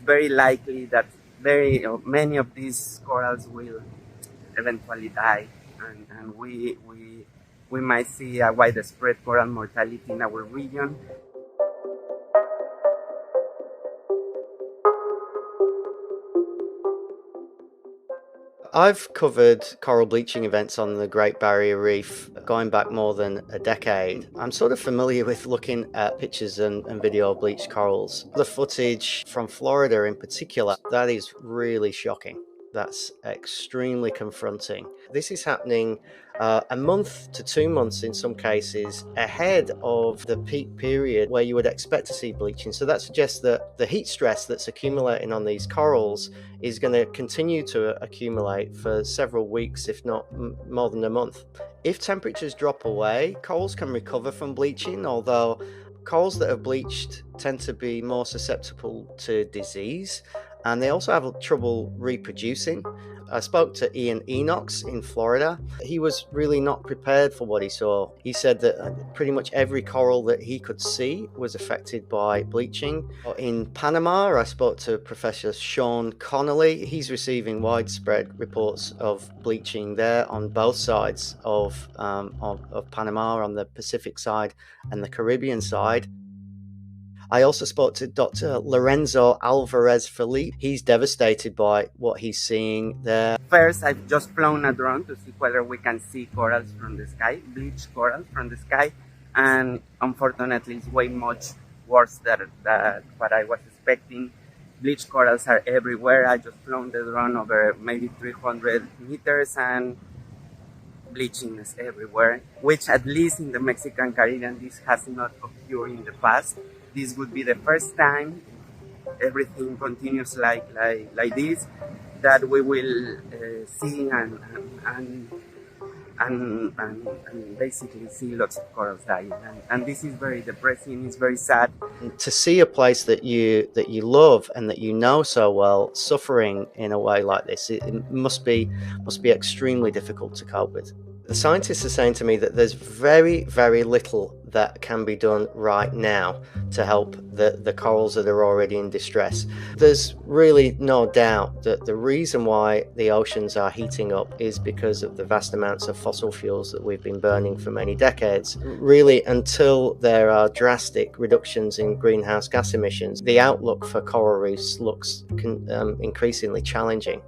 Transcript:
very likely that many of these corals will eventually die, and we might see a widespread coral mortality in our region. I've covered coral bleaching events on the Great Barrier Reef going back more than a decade. I'm sort of familiar with looking at pictures and video of bleached corals. The footage from Florida in particular, that is really shocking. That's extremely confronting. This is happening a month to 2 months in some cases ahead of the peak period where you would expect to see bleaching. So that suggests that the heat stress that's accumulating on these corals is going to continue to accumulate for several weeks, if not more than a month. If temperatures drop away, corals can recover from bleaching, although corals that have bleached tend to be more susceptible to disease, and they also have trouble reproducing. I spoke to Ian Enox in Florida. He was really not prepared for what he saw. He said that pretty much every coral that he could see was affected by bleaching. In Panama, I spoke to Professor Sean Connolly. He's receiving widespread reports of bleaching there on both sides of Panama, on the Pacific side and the Caribbean side. I also spoke to Dr. Lorenzo Alvarez Felipe. He's devastated by what he's seeing there. First, I've just flown a drone to see whether we can see corals from the sky, bleached corals from the sky, and unfortunately it's way much worse than what I was expecting. Bleached corals are everywhere. I just flown the drone over maybe 300 meters and bleaching is everywhere, which at least in the Mexican Caribbean this has not occurred in the past. This would be the first time everything continues like this that we will see and basically see lots of corals dying, and this is very depressing. It's very sad to see a place that you love and that you know so well suffering in a way like this. It must be extremely difficult to cope with. The scientists are saying to me that there's very, very little that can be done right now to help the corals that are already in distress. There's really no doubt that the reason why the oceans are heating up is because of the vast amounts of fossil fuels that we've been burning for many decades. Really, until there are drastic reductions in greenhouse gas emissions, the outlook for coral reefs looks increasingly challenging.